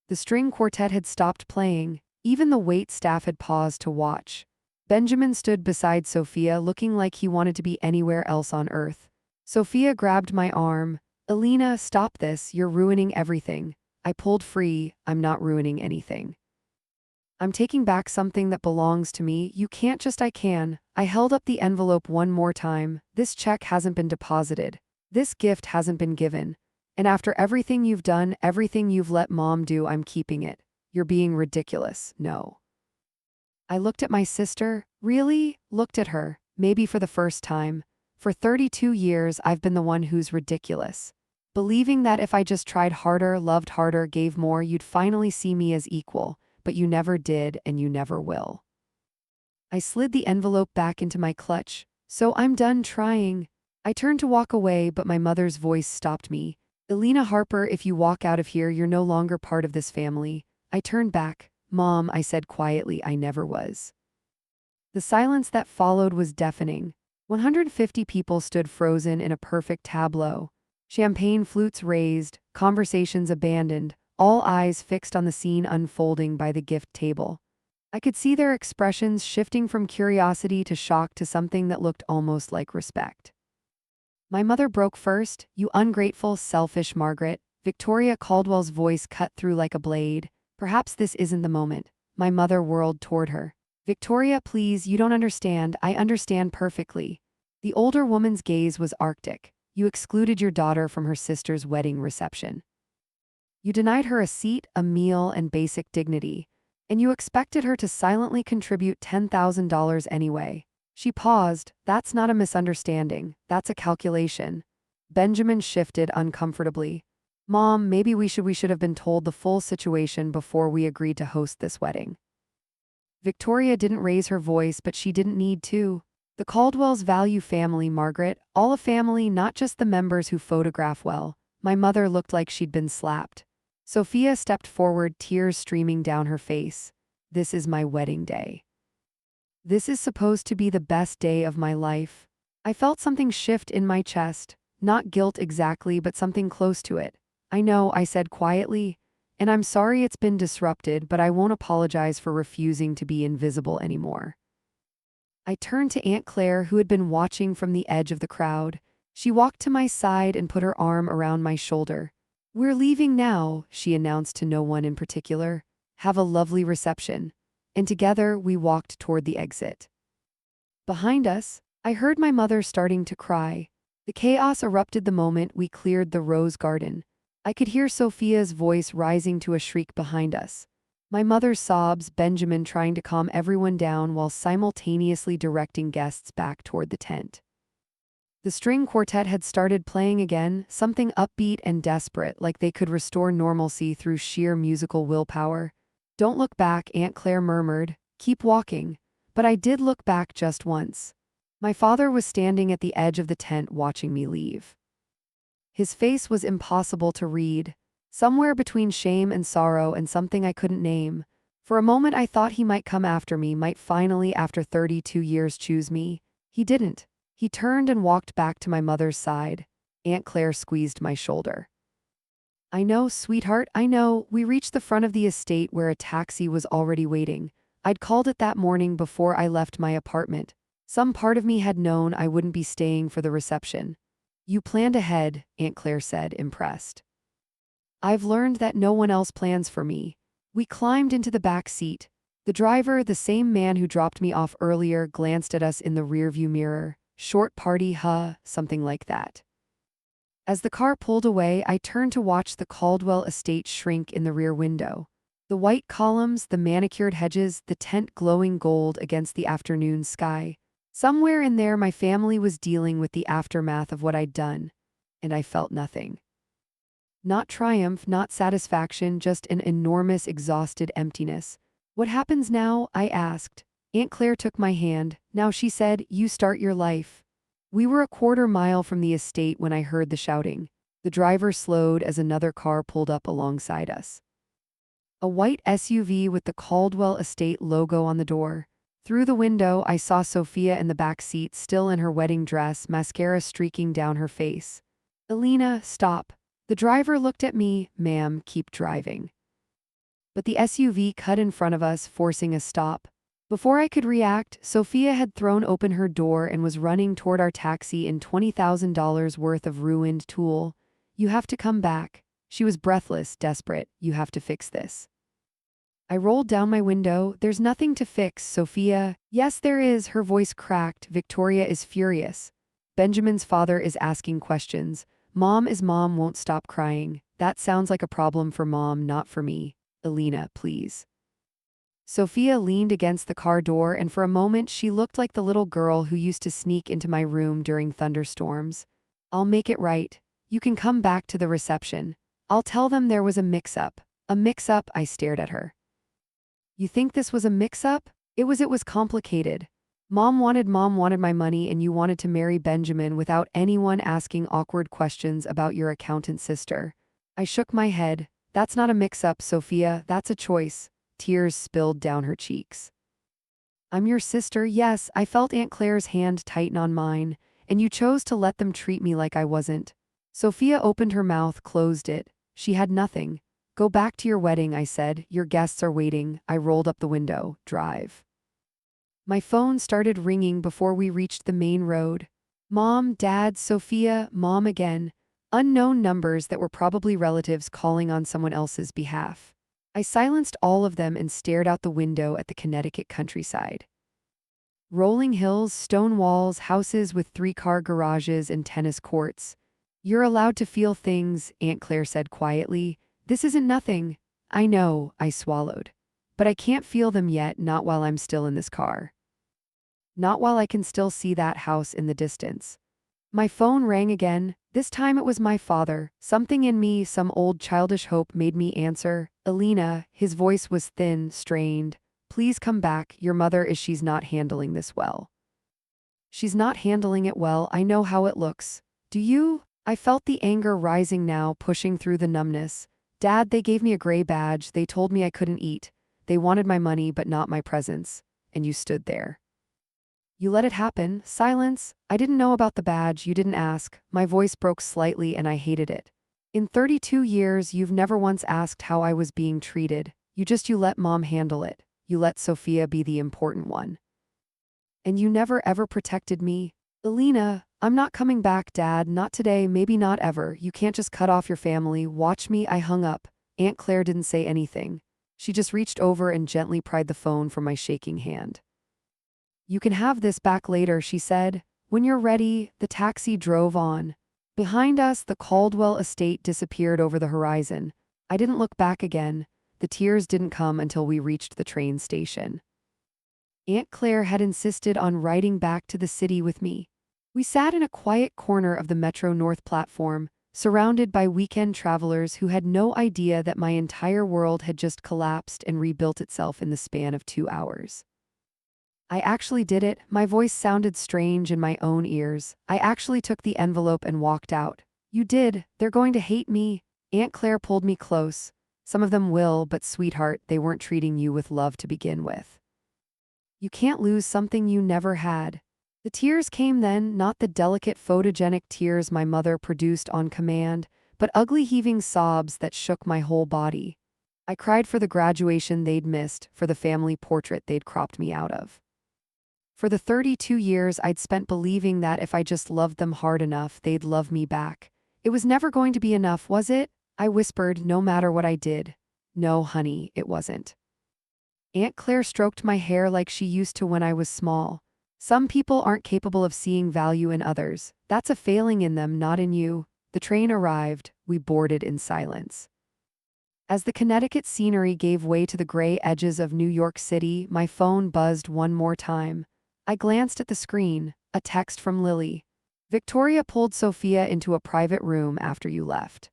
Speaker 2: The string quartet had stopped playing. Even the wait staff had paused to watch. Benjamin stood beside Sophia, looking like he wanted to be anywhere else on earth. Sophia grabbed my arm. "Alina, stop this. You're ruining everything." I pulled free. "I'm not ruining anything. I'm taking back something that belongs to me. You can't just." "I can." I held up the envelope one more time. "This check hasn't been deposited. This gift hasn't been given. And after everything you've done, everything you've let Mom do, I'm keeping it. You're being ridiculous." "No." I looked at my sister. Really? Looked at her, maybe for the first time. For 32 years, I've been the one who's ridiculous. Believing that if I just tried harder, loved harder, gave more, you'd finally see me as equal. But you never did, and you never will. I slid the envelope back into my clutch. "So I'm done trying." I turned to walk away, but my mother's voice stopped me. "Alina Harper, if you walk out of here, you're no longer part of this family." I turned back. "Mom," I said quietly, "I never was." The silence that followed was deafening. 150 people stood frozen in a perfect tableau. Champagne flutes raised, conversations abandoned, all eyes fixed on the scene unfolding by the gift table. I could see their expressions shifting from curiosity to shock to something that looked almost like respect. My mother broke first. "You ungrateful, selfish Margaret." Victoria Caldwell's voice cut through like a blade. "Perhaps this isn't the moment." My mother whirled toward her. "Victoria, please, you don't understand. I understand perfectly." The older woman's gaze was arctic. "You excluded your daughter from her sister's wedding reception. You denied her a seat, a meal, and basic dignity. And you expected her to silently contribute $10,000 anyway." She paused. "That's not a misunderstanding. That's a calculation." Benjamin shifted uncomfortably. "Mom, maybe we should have been told the full situation before we agreed to host this wedding." Victoria didn't raise her voice, but she didn't need to. The Caldwells value family, Margaret. All a family, not just the members who photograph well. My mother looked like she'd been slapped. Sophia stepped forward, tears streaming down her face. "This is my wedding day. This is supposed to be the best day of my life." I felt something shift in my chest. Not guilt exactly, but something close to it. "I know," I said quietly, "and I'm sorry it's been disrupted, but I won't apologize for refusing to be invisible anymore." I turned to Aunt Claire, who had been watching from the edge of the crowd. She walked to my side and put her arm around my shoulder. "We're leaving now," she announced to no one in particular. "Have a lovely reception." And together we walked toward the exit. Behind us, I heard my mother starting to cry. The chaos erupted the moment we cleared the rose garden. I could hear Sophia's voice rising to a shriek behind us. My mother's sobs, Benjamin trying to calm everyone down while simultaneously directing guests back toward the tent. The string quartet had started playing again, something upbeat and desperate, like they could restore normalcy through sheer musical willpower. "Don't look back," Aunt Claire murmured. "Keep walking." But I did look back just once. My father was standing at the edge of the tent watching me leave. His face was impossible to read, somewhere between shame and sorrow and something I couldn't name. For a moment I thought he might come after me, might finally, after 32 years, choose me. He didn't. He turned and walked back to my mother's side. Aunt Claire squeezed my shoulder. "I know, sweetheart, I know." We reached the front of the estate where a taxi was already waiting. I'd called it that morning before I left my apartment. Some part of me had known I wouldn't be staying for the reception. "You planned ahead," Aunt Claire said, impressed. "I've learned that no one else plans for me." We climbed into the back seat. The driver, the same man who dropped me off earlier, glanced at us in the rearview mirror. "Short party, huh?" Something like that. As the car pulled away, I turned to watch the Caldwell estate shrink in the rear window. The white columns, the manicured hedges, the tent glowing gold against the afternoon sky. Somewhere in there, my family was dealing with the aftermath of what I'd done, and I felt nothing. Not triumph, not satisfaction, just an enormous, exhausted emptiness. "What happens now?" I asked. Aunt Claire took my hand. "Now," she said, "you start your life." We were a quarter mile from the estate when I heard the shouting. The driver slowed as another car pulled up alongside us. A white SUV with the Caldwell Estate logo on the door. Through the window, I saw Sophia in the back seat, still in her wedding dress, mascara streaking down her face. "Alina, stop." The driver looked at me. "Ma'am, keep driving." But the SUV cut in front of us, forcing a stop. Before I could react, Sophia had thrown open her door and was running toward our taxi in $20,000 worth of ruined tool. "You have to come back." She was breathless, desperate. "You have to fix this." I rolled down my window. "There's nothing to fix, Sophia." "Yes, there is." Her voice cracked. "Victoria is furious. Benjamin's father is asking questions. Mom won't stop crying. That sounds like a problem for Mom, not for me. Alina, please." Sophia leaned against the car door, and for a moment she looked like the little girl who used to sneak into my room during thunderstorms. "I'll make it right. You can come back to the reception. I'll tell them there was a mix-up." "A mix-up?" I stared at her. "You think this was a mix-up?" It was complicated. Mom wanted my money, and you wanted to marry Benjamin without anyone asking awkward questions about your accountant sister. I shook my head. "That's not a mix-up, Sophia. That's a choice." Tears spilled down her cheeks. I'm your sister, yes. I felt Aunt Claire's hand tighten on mine, and you chose to let them treat me like I wasn't. Sophia opened her mouth, closed it. She had nothing. Go back to your wedding, I said. Your guests are waiting. I rolled up the window. Drive. My phone started ringing before we reached the main road. Mom, Dad, Sophia, Mom again. Unknown numbers that were probably relatives calling on someone else's behalf. I silenced all of them and stared out the window at the Connecticut countryside. Rolling hills, stone walls, houses with three-car garages and tennis courts. You're allowed to feel things, Aunt Claire said quietly. This isn't nothing. I know, I swallowed. But I can't feel them yet, not while I'm still in this car. Not while I can still see that house in the distance. My phone rang again. This time it was my father. Something in me, some old childish hope made me answer. Alina, his voice was thin, strained. Please come back. Your mother she's not handling this well. She's not handling it well. I know how it looks. Do you? I felt the anger rising now, pushing through the numbness. Dad, they gave me a gray badge. They told me I couldn't eat. They wanted my money, but not my presence. And you stood there. You let it happen. Silence. I didn't know about the badge. You didn't ask. My voice broke slightly and I hated it. In 32 years, you've never once asked how I was being treated. You let Mom handle it. You let Sophia be the important one. And you never ever protected me. Alina, I'm not coming back, Dad. Not today, maybe not ever. You can't just cut off your family. Watch me. I hung up. Aunt Claire didn't say anything. She just reached over and gently pried the phone from my shaking hand. You can have this back later, she said. When you're ready. The taxi drove on. Behind us, the Caldwell estate disappeared over the horizon. I didn't look back again. The tears didn't come until we reached the train station. Aunt Claire had insisted on riding back to the city with me. We sat in a quiet corner of the Metro North platform, surrounded by weekend travelers who had no idea that my entire world had just collapsed and rebuilt itself in the span of 2 hours. I actually did it. My voice sounded strange in my own ears. I actually took the envelope and walked out. You did. They're going to hate me. Aunt Claire pulled me close. Some of them will, but sweetheart, they weren't treating you with love to begin with. You can't lose something you never had. The tears came then, not the delicate photogenic tears my mother produced on command, but ugly heaving sobs that shook my whole body. I cried for the graduation they'd missed, for the family portrait they'd cropped me out of. For the 32 years I'd spent believing that if I just loved them hard enough, they'd love me back. It was never going to be enough, was it? I whispered, no matter what I did. No, honey, it wasn't. Aunt Claire stroked my hair like she used to when I was small. Some people aren't capable of seeing value in others. That's a failing in them, not in you. The train arrived. We boarded in silence. As the Connecticut scenery gave way to the gray edges of New York City, my phone buzzed one more time. I glanced at the screen. A text from Lily. Victoria pulled Sophia into a private room after you left.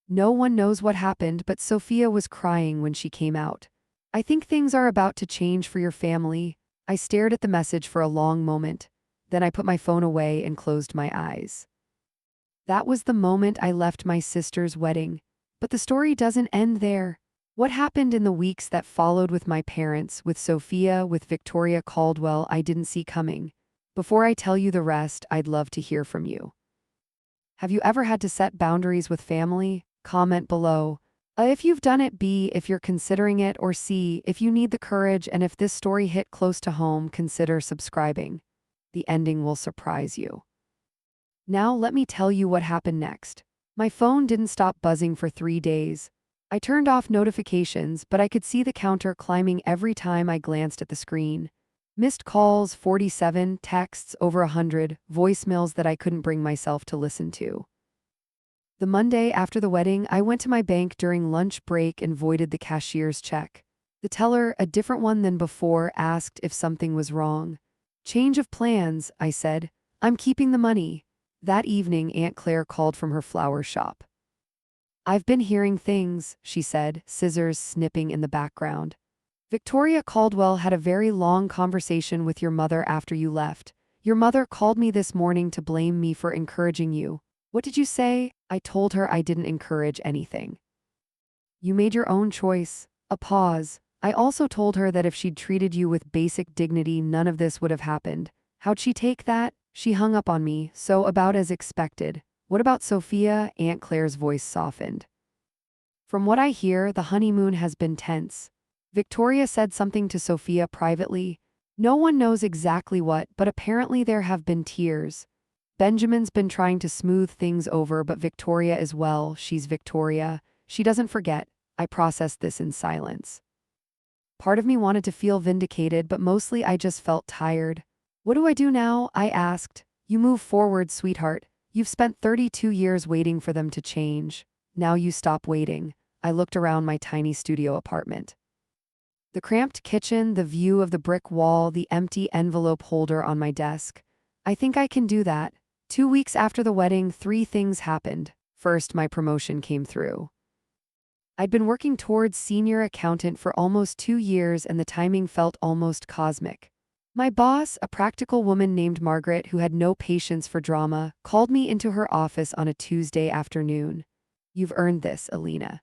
Speaker 2: No one knows what happened, but Sophia was crying when she came out. I think things are about to change for your family. I stared at the message for a long moment. Then I put my phone away and closed my eyes. That was the moment I left my sister's wedding. But the story doesn't end there. What happened in the weeks that followed with my parents, with Sophia, with Victoria Caldwell, I didn't see coming. Before I tell you the rest, I'd love to hear from you. Have you ever had to set boundaries with family? Comment below. If you've done it, B, if you're considering it, or C, if you need the courage, and if this story hit close to home, consider subscribing. The ending will surprise you. Now let me tell you what happened next. My phone didn't stop buzzing for 3 days. I turned off notifications, but I could see the counter climbing every time I glanced at the screen. Missed calls, 47, texts, over 100, voicemails that I couldn't bring myself to listen to. The Monday after the wedding, I went to my bank during lunch break and voided the cashier's check. The teller, a different one than before, asked if something was wrong. Change of plans, I said. I'm keeping the money. That evening, Aunt Claire called from her flower shop. I've been hearing things, she said, scissors snipping in the background. Victoria Caldwell had a very long conversation with your mother after you left. Your mother called me this morning to blame me for encouraging you. What did you say? I told her I didn't encourage anything. You made your own choice. A pause. I also told her that if she'd treated you with basic dignity, none of this would have happened. How'd she take that? She hung up on me, so about as expected. What about Sophia? Aunt Claire's voice softened. From what I hear, the honeymoon has been tense. Victoria said something to Sophia privately. No one knows exactly what, but apparently there have been tears. Benjamin's been trying to smooth things over, but Victoria as well. She's Victoria. She doesn't forget. I processed this in silence. Part of me wanted to feel vindicated, but mostly I just felt tired. What do I do now? I asked. You move forward, sweetheart. You've spent 32 years waiting for them to change. Now you stop waiting. I looked around my tiny studio apartment. The cramped kitchen, the view of the brick wall, the empty envelope holder on my desk. I think I can do that. 2 weeks after the wedding, 3 things happened. First, my promotion came through. I'd been working towards senior accountant for almost 2 years, and the timing felt almost cosmic. My boss, a practical woman named Margaret who had no patience for drama, called me into her office on a Tuesday afternoon. You've earned this, Alina.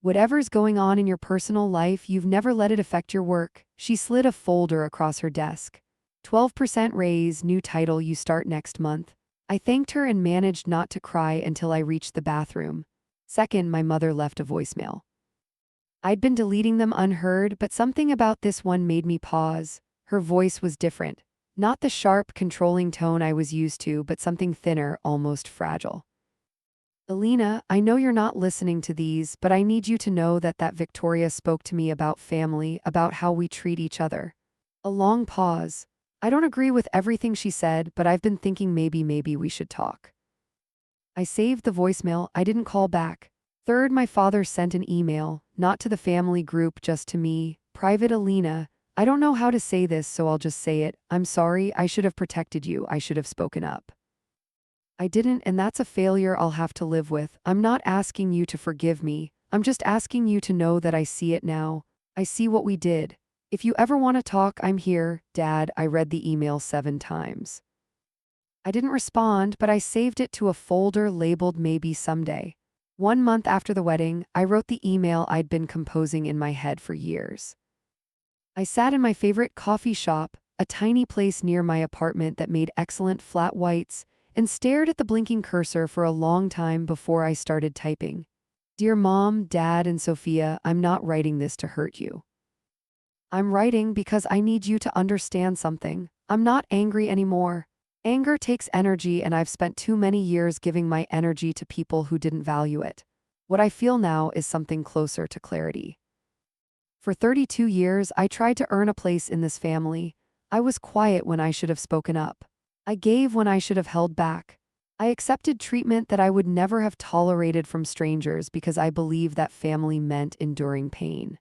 Speaker 2: Whatever's going on in your personal life, you've never let it affect your work. She slid a folder across her desk. 12% raise, new title, you start next month. I thanked her and managed not to cry until I reached the bathroom. Second, my mother left a voicemail. I'd been deleting them unheard, but something about this one made me pause. Her voice was different. Not the sharp, controlling tone I was used to, but something thinner, almost fragile. Alina, I know you're not listening to these, but I need you to know that Victoria spoke to me about family, about how we treat each other. A long pause. I don't agree with everything she said, but I've been thinking maybe we should talk. I saved the voicemail. I didn't call back. Third, my father sent an email, not to the family group, just to me. Private, Alina. I don't know how to say this, so I'll just say it. I'm sorry, I should have protected you. I should have spoken up. I didn't, and that's a failure I'll have to live with. I'm not asking you to forgive me. I'm just asking you to know that I see it now. I see what we did. If you ever want to talk, I'm here. Dad, I read the email 7 times. I didn't respond, but I saved it to a folder labeled Maybe Someday. 1 month after the wedding, I wrote the email I'd been composing in my head for years. I sat in my favorite coffee shop, a tiny place near my apartment that made excellent flat whites, and stared at the blinking cursor for a long time before I started typing. Dear Mom, Dad, and Sophia, I'm not writing this to hurt you. I'm writing because I need you to understand something. I'm not angry anymore. Anger takes energy, and I've spent too many years giving my energy to people who didn't value it. What I feel now is something closer to clarity. For 32 years, I tried to earn a place in this family. I was quiet when I should have spoken up. I gave when I should have held back. I accepted treatment that I would never have tolerated from strangers because I believed that family meant enduring pain.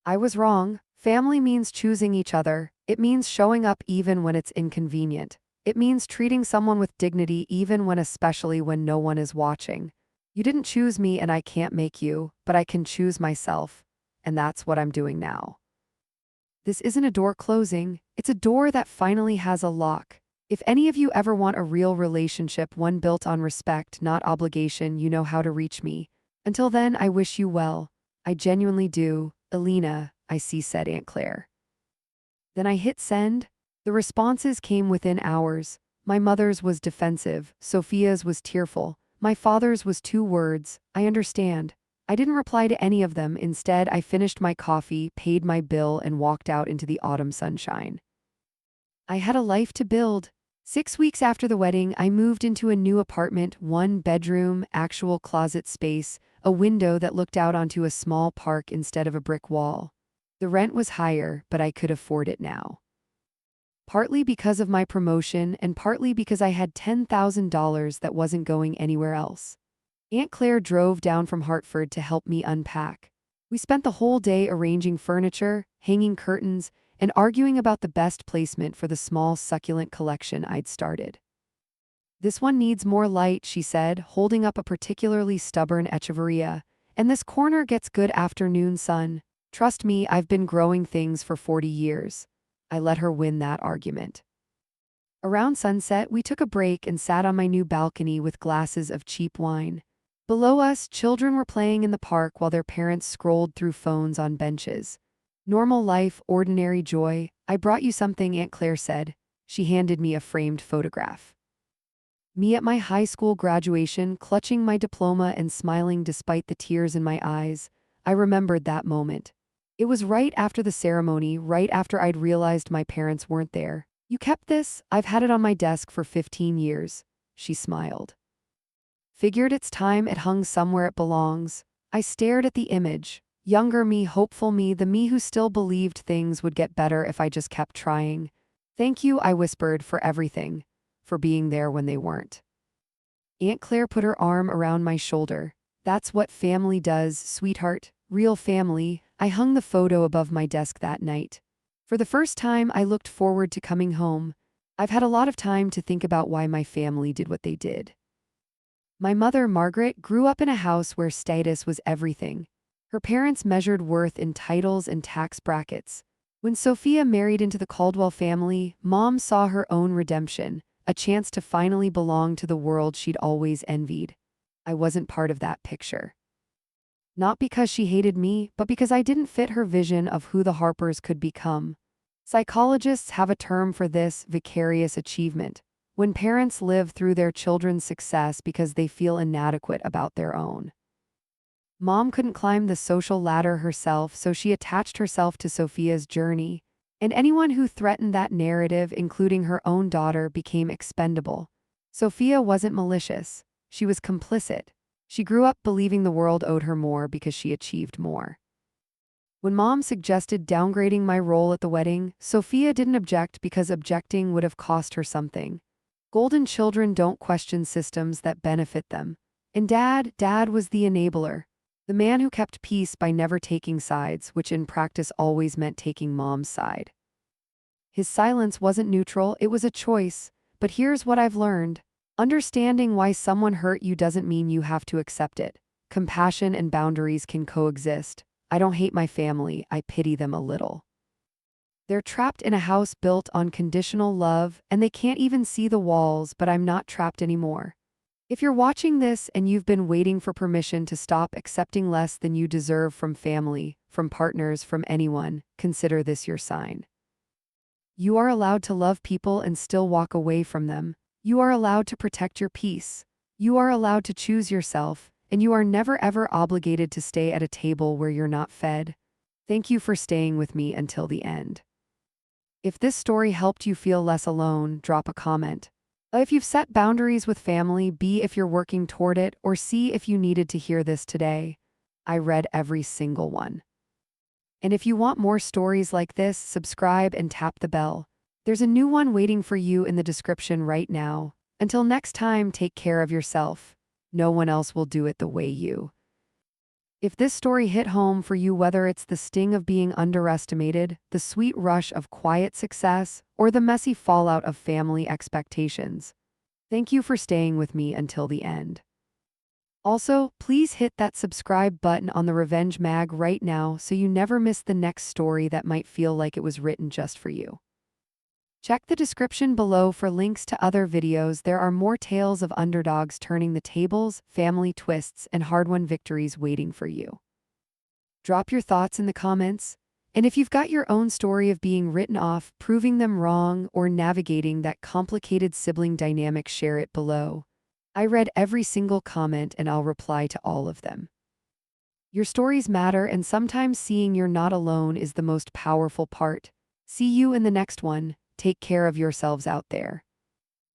Speaker 2: I was wrong. Family means choosing each other. It means showing up even when it's inconvenient. It means treating someone with dignity especially when no one is watching. You didn't choose me and I can't make you, but I can choose myself. And that's what I'm doing now. This isn't a door closing, it's a door that finally has a lock. If any of you ever want a real relationship, one built on respect, not obligation, you know how to reach me. Until then, I wish you well. I genuinely do. Alina, I see, said Aunt Claire. Then I hit send. The responses came within hours. My mother's was defensive, Sophia's was tearful, my father's was 2 words, I understand. I didn't reply to any of them. Instead, I finished my coffee, paid my bill, and walked out into the autumn sunshine. I had a life to build. 6 weeks after the wedding, I moved into a new apartment, 1 bedroom, actual closet space, a window that looked out onto a small park instead of a brick wall. The rent was higher, but I could afford it now. Partly because of my promotion and partly because I had $10,000 that wasn't going anywhere else. Aunt Claire drove down from Hartford to help me unpack. We spent the whole day arranging furniture, hanging curtains, and arguing about the best placement for the small succulent collection I'd started. This one needs more light, she said, holding up a particularly stubborn echeveria, and this corner gets good afternoon sun. Trust me, I've been growing things for 40 years. I let her win that argument. Around sunset, we took a break and sat on my new balcony with glasses of cheap wine. Below us, children were playing in the park while their parents scrolled through phones on benches. Normal life, ordinary joy. I brought you something, Aunt Claire said. She handed me a framed photograph. Me at my high school graduation, clutching my diploma and smiling despite the tears in my eyes. I remembered that moment. It was right after the ceremony, right after I'd realized my parents weren't there. You kept this? I've had it on my desk for 15 years. She smiled. Figured it's time it hung somewhere it belongs. I stared at the image. Younger me, hopeful me, the me who still believed things would get better if I just kept trying. Thank you, I whispered, for everything. For being there when they weren't. Aunt Claire put her arm around my shoulder. That's what family does, sweetheart. Real family. I hung the photo above my desk that night. For the first time, I looked forward to coming home. I've had a lot of time to think about why my family did what they did. My mother, Margaret, grew up in a house where status was everything. Her parents measured worth in titles and tax brackets. When Sophia married into the Caldwell family, Mom saw her own redemption, a chance to finally belong to the world she'd always envied. I wasn't part of that picture. Not because she hated me, but because I didn't fit her vision of who the Harpers could become. Psychologists have a term for this: vicarious achievement, when parents live through their children's success because they feel inadequate about their own. Mom couldn't climb the social ladder herself, so she attached herself to Sophia's journey, and anyone who threatened that narrative, including her own daughter, became expendable. Sophia wasn't malicious. She was complicit. She grew up believing the world owed her more because she achieved more. When Mom suggested downgrading my role at the wedding, Sophia didn't object because objecting would have cost her something. Golden children don't question systems that benefit them. And Dad was the enabler. The man who kept peace by never taking sides, which in practice always meant taking Mom's side. His silence wasn't neutral, it was a choice. But here's what I've learned. Understanding why someone hurt you doesn't mean you have to accept it. Compassion and boundaries can coexist. I don't hate my family, I pity them a little. They're trapped in a house built on conditional love, and they can't even see the walls, but I'm not trapped anymore. If you're watching this and you've been waiting for permission to stop accepting less than you deserve from family, from partners, from anyone, consider this your sign. You are allowed to love people and still walk away from them. You are allowed to protect your peace. You are allowed to choose yourself, and you are never ever obligated to stay at a table where you're not fed. Thank you for staying with me until the end. If this story helped you feel less alone, drop a comment. If you've set boundaries with family, B, if you're working toward it, or C, if you needed to hear this today. I read every single one. And if you want more stories like this, subscribe and tap the bell. There's a new one waiting for you in the description right now. Until next time, take care of yourself. No one else will do it the way you. If this story hit home for you, whether it's the sting of being underestimated, the sweet rush of quiet success, or the messy fallout of family expectations, thank you for staying with me until the end. Also, please hit that subscribe button on the Revenge Mag right now so you never miss the next story that might feel like it was written just for you. Check the description below for links to other videos. There are more tales of underdogs turning the tables, family twists, and hard-won victories waiting for you. Drop your thoughts in the comments, and if you've got your own story of being written off, proving them wrong, or navigating that complicated sibling dynamic, share it below. I read every single comment and I'll reply to all of them. Your stories matter, and sometimes seeing you're not alone is the most powerful part. See you in the next one. Take care of yourselves out there.